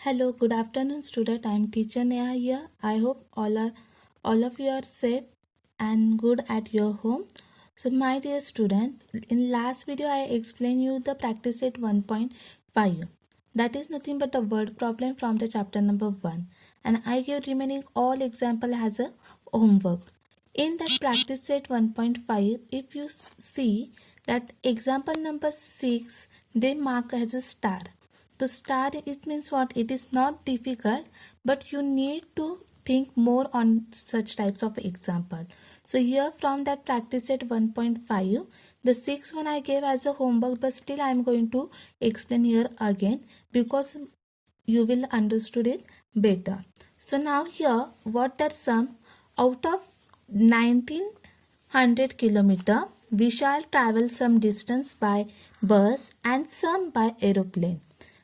Hello, good afternoon, student. I am teacher Neha here. I hope all of you are safe and good at your home. So, my dear student, in last video I explained you the practice set 1.5. That is nothing but a word problem from the chapter number 1, and I gave remaining all example as a homework. In that practice set 1.5, if you see that example number 6, they mark as a star. The star, it means what? It is not difficult, but you need to think more on such types of example. So here from that practice set 1.5, the 6th one I gave as a homework, but still I am going to explain here again because you will understood it better. So now here what are some out of 1900 kilometer, we shall travel some distance by bus and some by aeroplane.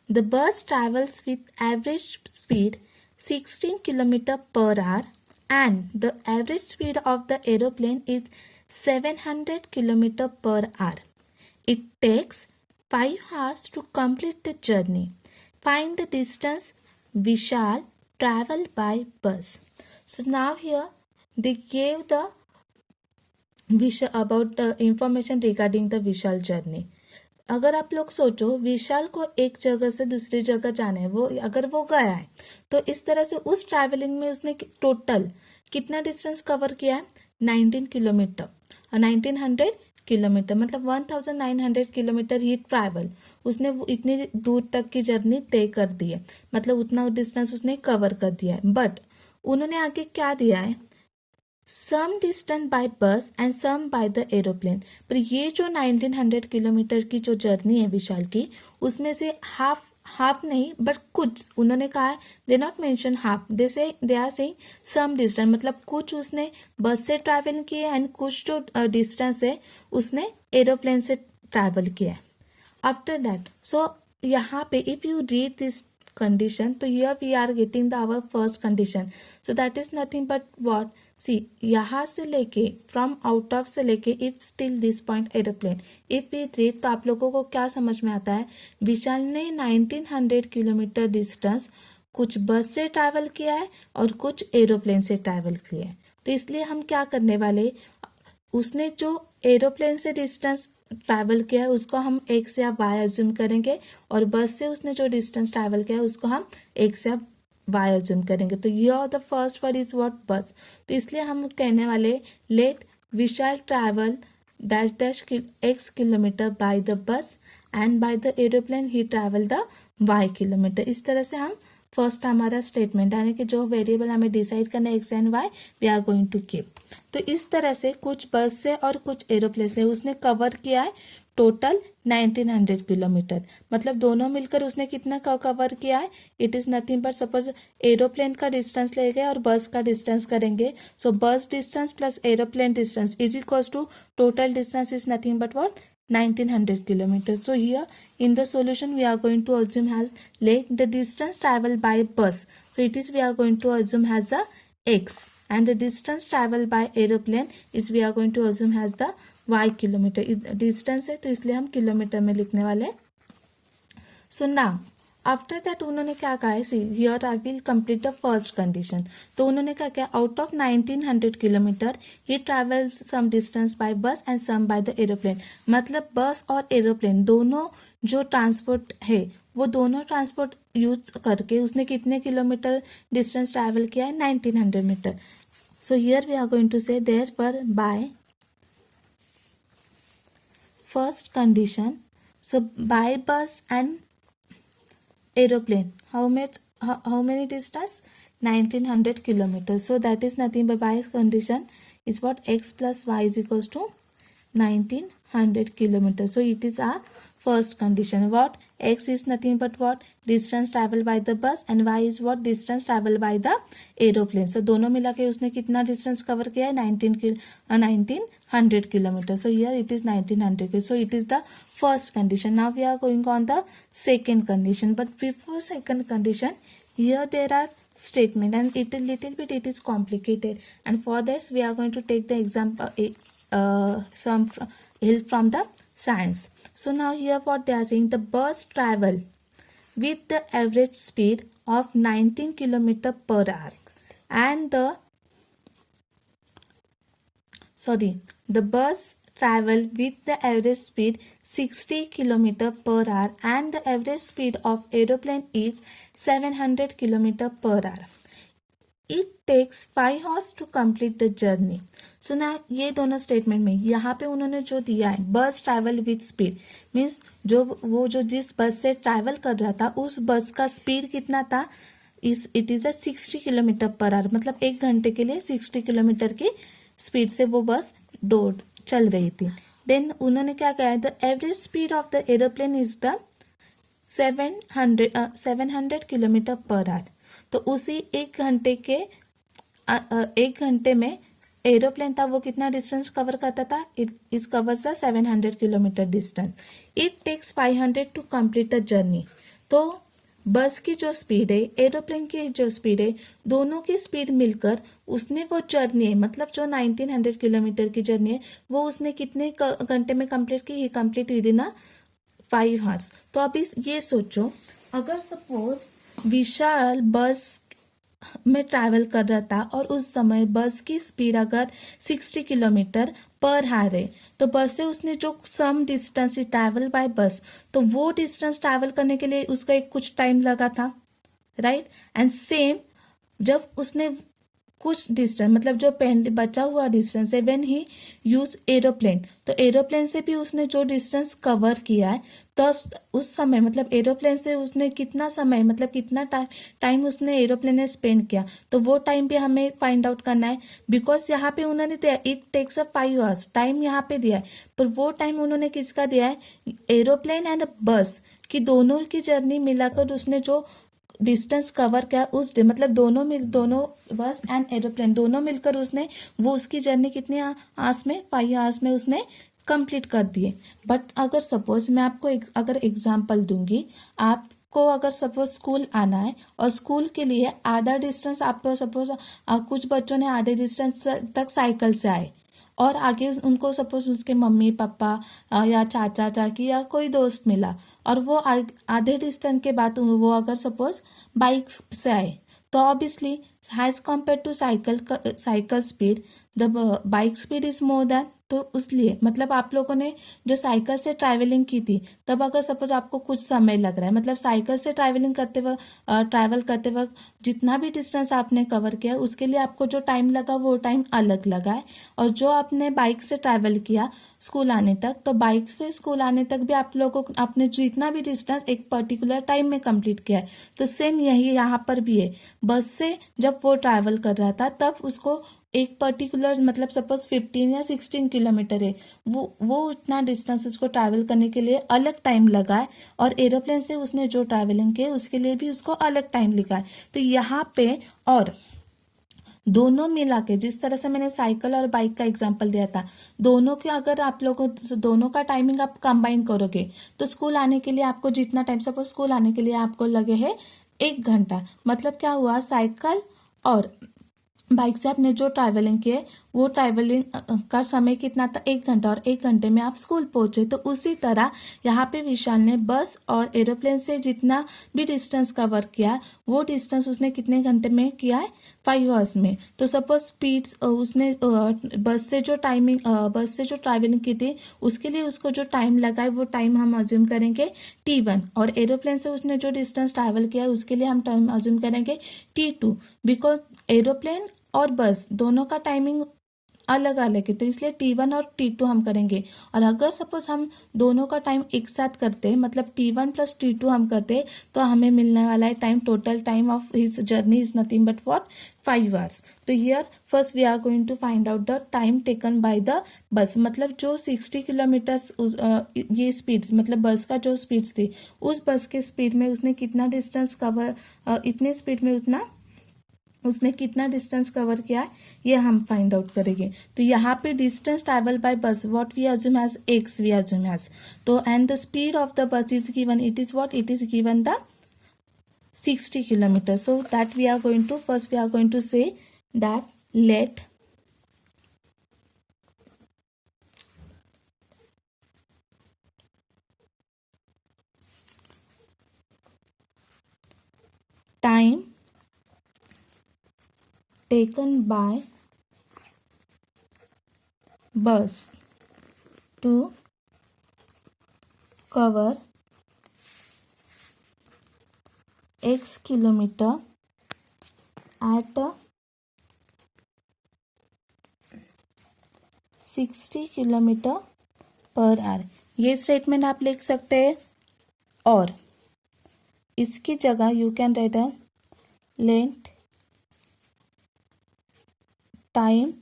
The bus travels with average speed 16 km per hour and the average speed of the aeroplane is 700 km per hour. It takes 5 hours to complete the journey. Find the distance we shall travel by bus. So now here they gave the about the information regarding the Vishal journey. अगर आप लोग सोचो विशाल को एक जगह से दूसरी जगह जाना है, वो अगर वो गया है तो इस तरह से उस ट्रैवलिंग में उसने टोटल कितना डिस्टेंस कवर किया है? 19 किलोमीटर, 1900 किलोमीटर, मतलब 1900 किलोमीटर ही ट्रैवल उसने इतनी दूर तक की जर्नी तय कर दी है, मतलब उतना डिस्टेंस उसने कवर कर दिया है. बट उन्होंने आगे क्या दिया है? Some distance by bus and some by the aeroplane. पर ये जो 1900 किलोमीटर की जो जर्नी है विशाल की, उसमें से हाफ नहीं बट कुछ उन्होंने कहा है. They not mention half, they are saying some distance, मतलब कुछ उसने बस से ट्रैवल किया है एंड कुछ जो डिस्टेंस है उसने एरोप्लेन से ट्रैवल किया है. आफ्टर दैट सो यहाँ पे if you read this condition, so here we are getting the our first condition. So that is nothing but what? See, यहाँ से लेके from out of से लेके if still this point aeroplane, if we read तो आप लोगों को क्या समझ में आता है? विशाल ने 1900 किलोमीटर डिस्टेंस कुछ बस से ट्रैवल किया है और कुछ एरोप्लेन से ट्रैवल किया है. तो इसलिए हम क्या करने वाले, उसने जो एरोप्लेन से डिस्टेंस ट्रैवल किया है उसको हम x या y अज्यूम करेंगे और बस से उसने जो डिस्टेंस ट्रैवल किया है उसको हम x या y अज्यूम करेंगे. तो ये the first word is what? Bus. तो इसलिए हम कहने वाले let Vishal travel dash dash x kilometre by the bus and by the aeroplane he travel the y kilometre. इस तरह से हम फर्स्ट हमारा स्टेटमेंट यानी कि जो वेरिएबल हमें डिसाइड करना है x and y we are going to keep. तो इस तरह से कुछ बस से और कुछ एरोप्लेन से उसने कवर किया है टोटल 1900 किलोमीटर, मतलब दोनों मिलकर उसने कितना कवर किया है? It is nothing but suppose aeroplane का डिस्टेंस ले गए और बस का डिस्टेंस करेंगे. So bus distance plus aeroplane distance is equals to total distance is nothing but what? 1900 kilometers. So here in the solution we are going to assume as let the distance traveled by bus. So it is we are going to assume as a x and the distance traveled by aeroplane is we are going to assume as the y kilometer. Distance है तो इसलिए हम kilometre में लिखने वाले. So now after that उन्होंने क्या कहा है? See here I will complete the first condition. तो उन्होंने क्या किया? Out of 1900 kilometre he travel some distance by bus and some by the aeroplane. मतलब बस और एरोप्लेन दोनों जो ट्रांसपोर्ट है वो दोनों ट्रांसपोर्ट यूज करके उसने कितने किलोमीटर डिस्टेंस ट्रैवल किया है? 1900 metre. So here we are going to say there पर by first condition. So by bus and aeroplane how many distance? 1900 kilometers. So that is nothing but by condition is what? X plus y is equals to 1900 kilometers. So it is our first condition. What? X is nothing but what? Distance traveled by the bus and y is what? Distance traveled by the aeroplane. So दोनों मिला के उसने कितना distance cover किया है? 1900 kilometers. So here it is 1900. So it is the first condition. Now we are going on the second condition. But before second condition, here there are statement and it is little bit it is complicated. And for this we are going to take the example some help from the science. So now here what they are saying, the bus travel with the average speed of 19 km per hour, and the bus travel with the average speed 60 km per hour, and the average speed of aeroplane is 700 km per hour. It takes 5 hours to complete the journey. सो ना ये दोनों statement में यहाँ पे उन्होंने जो दिया है बस ट्रैवल विथ स्पीड मीन्स जो जिस बस से ट्रैवल कर रहा था उस बस का स्पीड कितना था, it is 60 kilometre per our, मतलब 1 घंटे के लिए 60 किलोमीटर की स्पीड से वो बस दौड़ चल रही थी. देन उन्होंने क्या कहा, the average speed of the aeroplane is the 700 kilometre per our. तो उसी 1 घंटे में एरोप्लेन था वो कितना डिस्टेंस कवर करता था, it covers the 700 kilometre distance. It takes 500 to complete the journey. तो बस की जो स्पीड है, एरोप्लेन की जो स्पीड है, दोनों की स्पीड मिलकर उसने वो जर्नी है, मतलब जो 1900 किलोमीटर की जर्नी है वो उसने कितने घंटे में कंप्लीट की, ही कंप्लीट विद इन 5 आवर्स. तो अभी ये सोचो, अगर सपोज विशाल बस में ट्रैवल कर रहा था और उस समय बस की स्पीड अगर 60 किलोमीटर पर आवर है, तो बस से उसने जो सम डिस्टेंस ट्रैवल बाय बस, तो वो डिस्टेंस ट्रैवल करने के लिए उसको एक कुछ टाइम लगा था, राइट. एंड सेम जब उसने कुछ डिस्टेंस, मतलब जो पहले बचा हुआ डिस्टेंस है, व्हेन ही यूज एरोप्लेन, तो एरोप्लेन से भी उसने जो डिस्टेंस कवर किया है, तब उस समय मतलब एरोप्लेन से उसने कितना समय, मतलब कितना टाइम उसने एरोप्लेन में स्पेंड किया, तो वो टाइम भी हमें फाइंड आउट करना है. बिकॉज यहाँ पे उन्होंने दिया इट टेक्स 5 आवर्स, टाइम यहाँ पे दिया है, पर वो टाइम उन्होंने किसका दिया है, एरोप्लेन एंड बस की दोनों की जर्नी मिलाकर उसने जो डिस्टेंस कवर किया उस मतलब दोनों बस एंड एरोप्लेन दोनों मिलकर उसने वो उसकी जर्नी कितनी आवर्स में, 5 आवर्स में उसने कंप्लीट कर दिए. बट अगर सपोज मैं आपको अगर एग्जांपल दूंगी, आपको अगर सपोज स्कूल आना है और स्कूल के लिए आधा डिस्टेंस आपको सपोज कुछ बच्चों ने आधे डिस्टेंस तक साइकिल से आए और आगे उनको सपोज उसके मम्मी पापा या चाचा चाची या कोई दोस्त मिला और वो आधे डिस्टेंस के बाद वो अगर सपोज बाइक से आए, तो obviously has compare to cycle speed the bike speed is more than. तो इसलिए मतलब आप लोगों ने जो साइकिल से ट्रैवलिंग की थी, तब अगर सपोज आपको कुछ समय लग रहा है, मतलब साइकिल से ट्रैवल करते वक्त जितना भी डिस्टेंस आपने कवर किया उसके लिए आपको जो टाइम लगा वो टाइम अलग लगा है. और जो आपने बाइक से ट्रैवल किया स्कूल आने तक, तो बाइक से स्कूल आने तक भी आप लोगों को आपने जितना भी डिस्टेंस एक पर्टिकुलर टाइम में कंप्लीट किया है. तो सेम यही यहाँ पर भी है, बस से जब वो ट्रैवल कर रहा था तब उसको एक पर्टिकुलर मतलब सपोज 15 या 16 किलोमीटर है, वो उतना डिस्टेंस उसको ट्रैवल करने के लिए अलग टाइम लगा है, और एरोप्लेन से उसने जो ट्रैवलिंग की उसके लिए भी उसको अलग टाइम लिखा है. तो यहाँ पे और दोनों मिला के, जिस तरह से मैंने साइकिल और बाइक का एग्जांपल दिया था, दोनों के अगर आप लोगों दोनों का टाइमिंग आप कंबाइन करोगे तो स्कूल आने के लिए आपको जितना टाइम, सपोज स्कूल आने के लिए आपको लगे है 1 घंटा, मतलब क्या हुआ, साइकिल और बाइक से आपने जो ट्रैवलिंग की है वो ट्रैवलिंग का समय कितना था, 1 घंटा, और 1 घंटे में आप स्कूल पहुंचे. तो उसी तरह यहाँ पे विशाल ने बस और एरोप्लेन से जितना भी डिस्टेंस कवर किया वो डिस्टेंस उसने कितने घंटे में किया है, 5 आवर्स में. तो सपोज स्पीड्स उसने बस से जो ट्रैवलिंग की थी उसके लिए उसको जो टाइम लगा है वो टाइम हम अज्यूम करेंगे T1, और एरोप्लेन से उसने जो डिस्टेंस ट्रैवल किया है उसके लिए हम टाइम अज्यूम करेंगे T2. बिकॉज एरोप्लेन और बस दोनों का टाइमिंग अलग अलग है, तो इसलिए T1 और T2 हम करेंगे. और अगर सपोज हम दोनों का टाइम एक साथ करते हैं, मतलब T1 प्लस T2 हम करते हैं, तो हमें मिलने वाला है time, total time of his journey is nothing but what, 5 hours. तो here first we are going to find out the time taken by the bus, मतलब जो 60 किलोमीटर्स ये स्पीड, मतलब बस का जो स्पीड्स थी उस बस के स्पीड में उसने कितना डिस्टेंस कवर, इतने स्पीड में उसने कितना डिस्टेंस कवर किया है ये हम फाइंड आउट करेंगे. तो यहाँ पे distance travel by bus what we assume as x we assume as, तो and the speed of the bus is given, it is what, it is given the 60 kilometers. So that we are going to, first we are going to say that let time taken by bus to cover x kilometer at 60 kilometre per our. ये statement आप लिख सकते हैं और इसकी जगह you can write a length time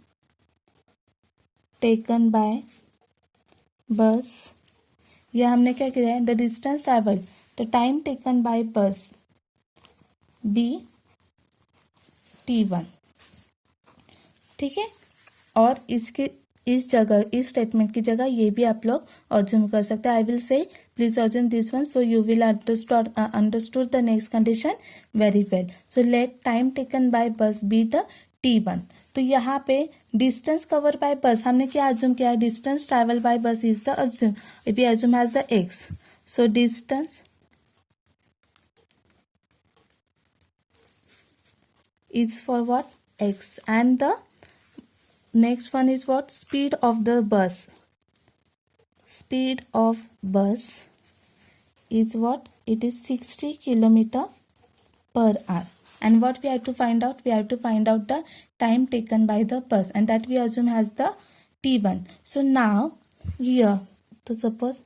taken bye बस। यह हमने क्या किया है, the distance travel, the time taken bye बस बी T1। ठीक है, और इसके इस जगह इस स्टेटमेंट की जगह ये भी आप लोग अज्यूम कर सकते हैं। I will say please assume this one so you will understood the next condition very well. So let time taken bye बस बी द T1। तो यहाँ पे डिस्टेंस कवर बाय बस हमने क्या अज्यूम किया है, distance travel by bus is the assume, we assume has the x। So distance is for what, x, and the next one is what, speed of the bus. Speed of bus is what, it is 60 kilometer per hour. And what we have to find out, we have to find out the time taken by the bus, and that we assume has the T1. So now here, so suppose,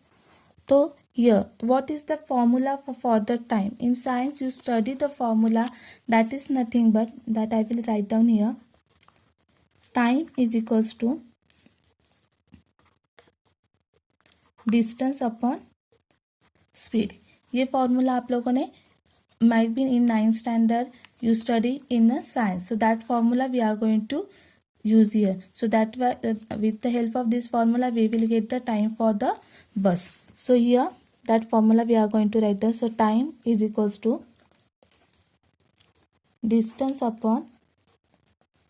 so here what is the formula for the time? In science you study the formula, that is nothing but that I will write down here, time is equals to distance upon speed। ये formula आप लोगों ने might be in 9th standard you study in the science, so that formula we are going to use here, so that with the help of this formula we will get the time for the bus। So here that formula we are going to write down, so time is equals to distance upon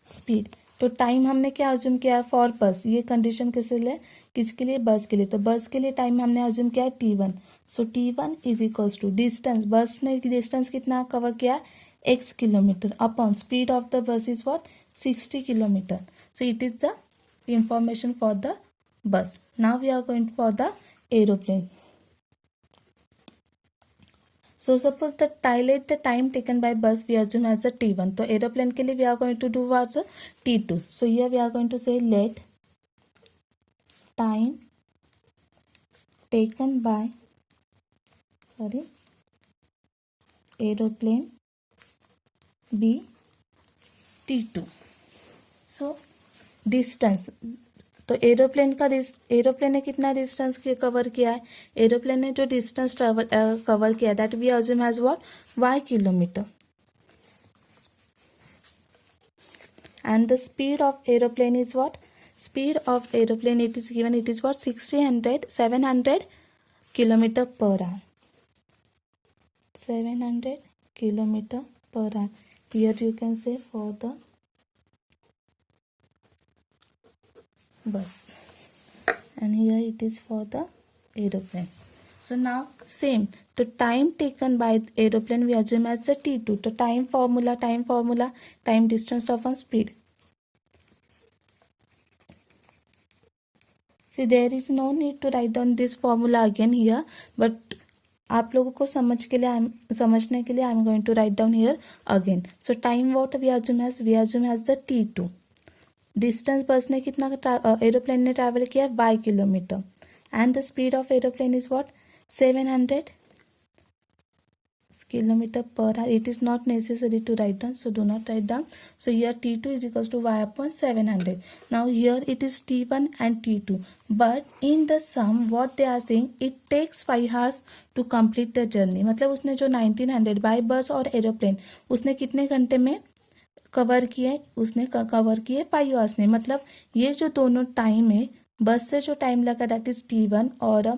speed। तो time हमने क्या assume किया है for बस, ये condition किसके लिए, किसके लिए, बस के लिए। तो बस के लिए टाइम हमने अज्यूम किया है T1। So T1 is equals to distance, bus ने डिस्टेंस कितना कवर किया, x kilometre, upon speed of the bus is what, 60 kilometre. So it is the information for the bus. Now we are going for the aeroplane. So suppose the time taken by bus we assume as a T1, तो aeroplane के लिए we are going to do what's a T2। So here we are going to say let time taken by aeroplane be T2। So distance, तो aeroplane ने कितना distance cover किया है, aeroplane ने जो डिस्टेंस ट्रेवल कवर किया that we assume has what, y kilometre, and the speed of aeroplane is what, speed of aeroplane it is given, it is what 700 kilometre per hour, 700 kilometre per hour. Here you can say for the bus, and here it is for the aeroplane। So now same, the time taken by aeroplane we assume as the T2, the time formula, time distance of speed। See there is no need to write down this formula again here, but आप लोगों को समझने के लिए I am going to write down here again. So time what we assume has the T2, distance bus ने कितना aeroplane ने travel किया, y kilometre, and the speed of aeroplane is what, 700 kilometre per hour. It is not necessary to write down, so do not write down. So here T2 is equals to y upon 700। Now here it is T1 and T2, but in the sum what they are saying, it takes 5 hours to complete the journey. मतलब उसने जो 1900 bye बस और aeroplane उसने कितने घंटे में cover किए, उसने कवर किए 5 hours ने। मतलब ये जो दोनों टाइम है, बस से जो टाइम लगा दैट इज T1 और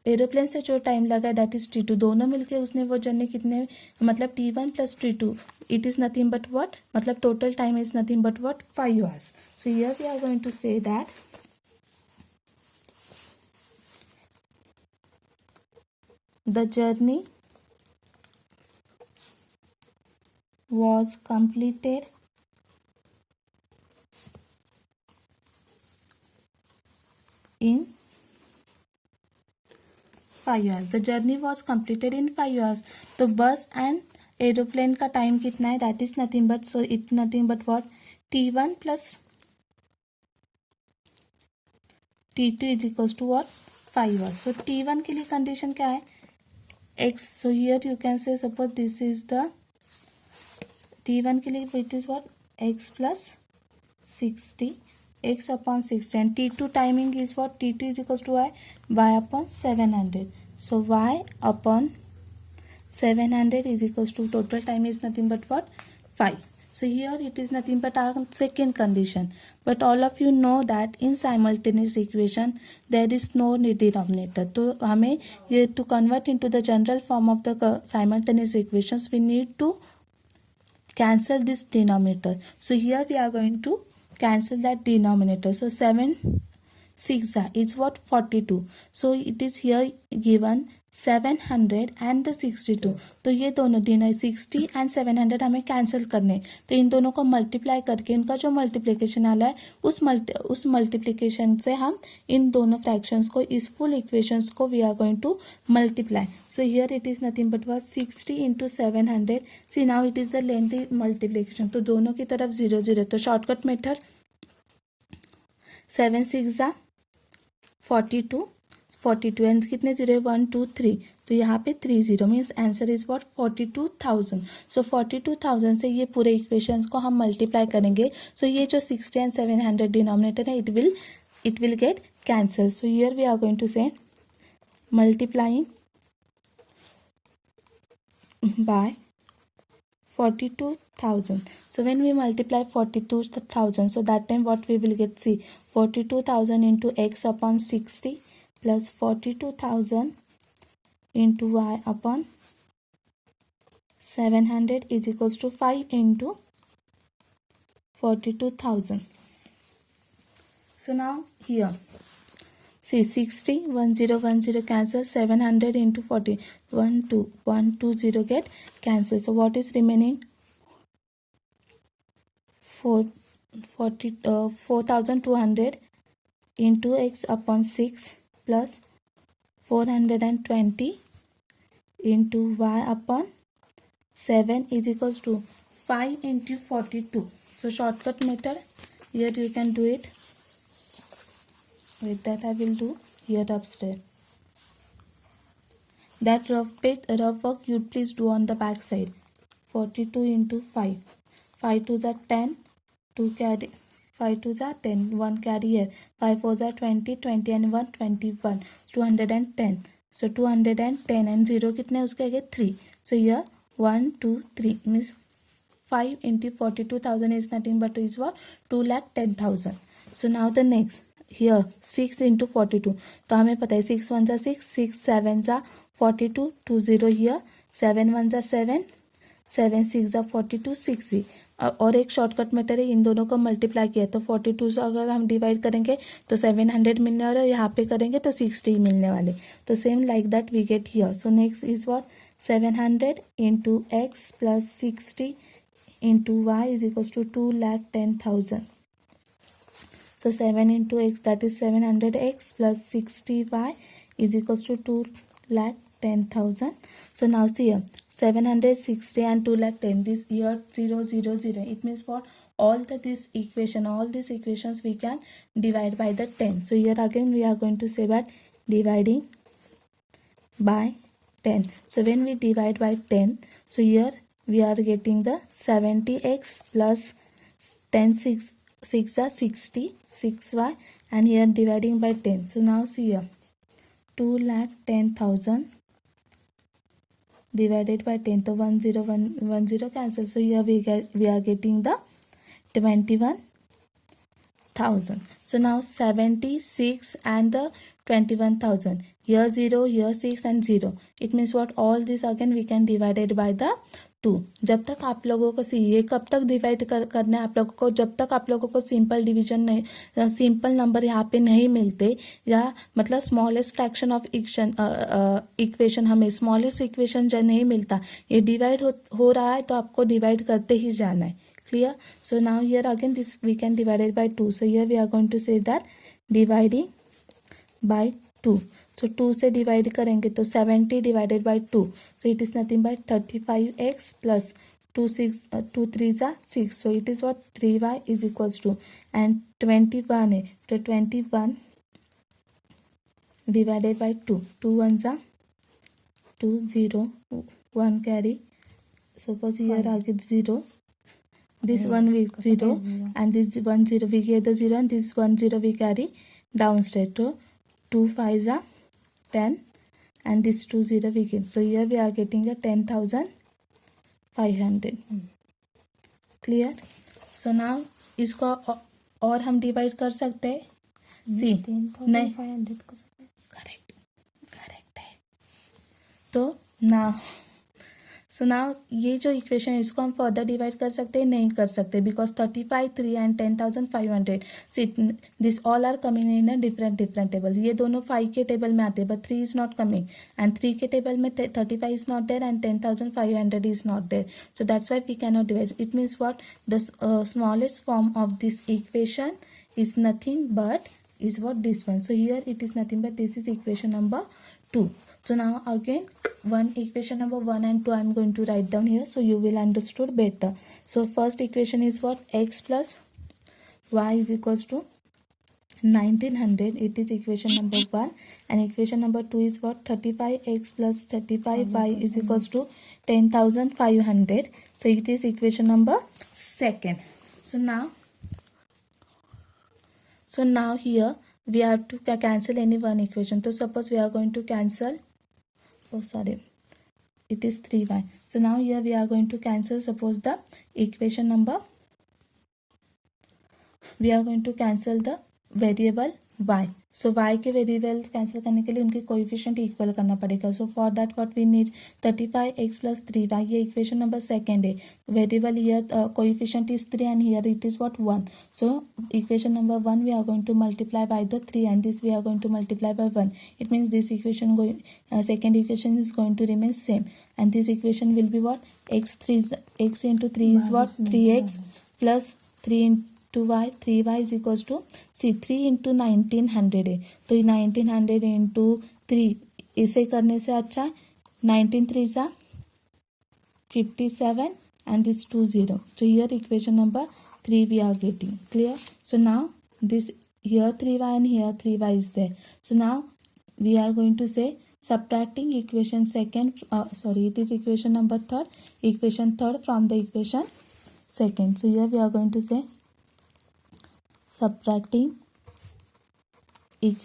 एरोप्लेन से जो टाइम लगा दैट इज T2, दोनों मिलके उसने वो जर्नी कितने, मतलब T1 plus T2 it is nothing but what, मतलब total time is nothing but what, 5 hours। So here we are going to say that the journey was completed in 5 hours. The journey was completed in 5 hours. तो बस and aeroplane का time कितना है? That is nothing but, so it nothing but what, T1 plus T2 is equals to what, 5 hours. So T1 के लिए condition क्या है? X. So here you can say, suppose this is the T1 के लिए it is what, X plus 60, X upon 60, and T2 timing is what, T2 is equals to Y upon 700. So Y upon 700 is equals to, total time is nothing but what, 5. So here it is nothing but our second condition. But all of you know that in simultaneous equation there is no denominator. तो हमें ये to convert into the general form of the simultaneous equations we need to cancel this denominator. So here we are going to cancel that denominator. So 7 6 is what, 42. So it is here given 700 and the 62. तो ये दोनों dinner 60 and 700 हमें cancel करने, तो इन दोनों को multiply करके इनका जो मल्टीप्लिकेशन आला है उस मल्टीप्लिकेशन से हम इन दोनों फ्रैक्शंस को, इस फुल इक्वेशंस को we are going to multiply. So here it is nothing but what 60 into 700. See now it is the lengthy multiplication. तो दोनों की तरफ 0 0. तो शॉर्टकट मेथड 7 6 42 42 एंड कितने 0 1 2 3. तो यहाँ पे 3 0 मीन्स आंसर इज व्हाट 42,000. सो 42,000 से ये पूरे इक्वेशंस को हम मल्टीप्लाई करेंगे. सो ये जो 60 एंड 700 डिनोमिनेटर है it will get cancel. So here we are going to say multiplying by 42,000. So when we multiply 42,000, so that time what we will get, see 42,000 into x upon 60 plus 42,000 into y upon 700 is equals to 5 into 42,000. So now here see 60 1 0 cancel, 700 into 40 1 2 0 get cancel. So what is remaining? 4,200 into x upon 6 plus 420 into y upon 7 is equals to 5 into 42. So shortcut method, here you can do it. With that I will do here upstairs. That rough work you please do on the back side. 42 into 5. 5 2s are 10. 2 carry. 5 2s are 10. 1 carry here. 5 4s are 20. 20 and 1 21. 210. So 210 and 0 कितने उसके आगे 3. So here 1 2 3 means 5 into 42,000 is nothing but is what 2,10,000. So now the next. Here 6 into 42. तो हमें पता है 6 1 जा 6 6 7 जा 42 2 0 here 7 1 जा 7 7 6 जा 42 6 और एक शॉर्टकट मेथड है, इन दोनों को मल्टीप्लाई किया तो 42 से अगर हम डिवाइड करेंगे तो 700 मिलने वाले, यहाँ पे करेंगे तो 60 मिलने वाले. तो same like that we get here. So next is what 700 into x plus 60 into y is equals to 2,10,000. So 7 into x, that is 700x plus 60y is equals to 2,10,000. So now see here 760 and 2,10,000. This here 0 0 0. It means what? All this equations we can divide by the 10. So here again we are going to say that dividing by 10. So when we divide by 10, so here we are getting the 70x plus 10 6 are 60 6y and here dividing by 10. So now see here 2,10,000 divided by 10. So 1 0 1 0 cancel. So here we are getting the 21,000. So now 76 and the 21,000. Here 0, here 6 and 0. It means what? All this again we can divide it by the 2। जब तक आप लोगों को ये कब तक divide करना है आप लोगों को, जब तक आप लोगों को सिंपल डिवीजन नहीं, सिंपल नंबर यहाँ पे नहीं मिलते, या मतलब स्मॉलेस्ट फ्रैक्शन ऑफ इक्वेशन, हमें स्मॉलेस्ट इक्वेशन जो नहीं मिलता, ये डिवाइड हो रहा है तो आपको डिवाइड करते ही जाना है। Clear? So now here again this we can divided by 2, so here we are going to say that dividing by 2। So 2 से डिवाइड करेंगे तो 70 divided by 2, so it is nothing by 35x plus 2 3 6, so it is what 3y is equals to, and 21 है तो 21 divided by 2, 2 1 2 0 1 carry, suppose here आगे 0, this 1 we 0 and this 1 0 we get the 0 and this 1 0 we carry downstairs, so 2 5 are 10 and this 2 0 we get, so here we are getting a 10,500. clear? so now इसको और हम divide कर सकते हैं, सी नहीं, correct है। तो ना सो नाउ ये जो इक्वेशन है इसको हम फर्दर डिवाइड कर सकते हैं, नहीं कर सकते, because 35 3 and 10,500 this all are coming in a different table. ये दोनों 5 के टेबल में आते हैं, but 3 is not coming, and 3 के टेबल में 35 is not there and 10,500 is not there, so that's why we can not divide. It means what, the smallest form of this equation is nothing but is what this one, so here it is nothing but this is equation number 2. so now again one equation number 1 and 2 I am going to write down here so you will understood better. So first equation is what, x plus y is equals to 1900, it is equation number 1, and equation number 2 is what, 35x plus 35y is equals to 10,500, so it is equation number 2. So now here we have to cancel any one equation. So suppose we are going to cancel, it is 3y. So now here we are going to cancel, suppose the equation number, we are going to cancel the variable y. So y के variable cancel करने के लिए उनके coefficient equal करना पड़ेगा. So for that what we need 35x plus 3y, ये equation number second है. Variable here coefficient is 3 and here it is what, 1. So equation number 1 we are going to multiply by the 3 and this we are going to multiply by 1. It means this equation second equation is going to remain same, and this equation will be what, x into 3 is what, 3x plus 3 into y, 3y is equals to, see 3 into 1900 है, तो 1900 into 3 इसे करने से अच्छा 19 3 जा 57 and this 20. So here equation number 3 we are getting. Clear? So now this here 3y and here 3y is there. So now we are going to say subtracting equation second, it is equation number third, equation third from the equation second. So here we are going to say subtracting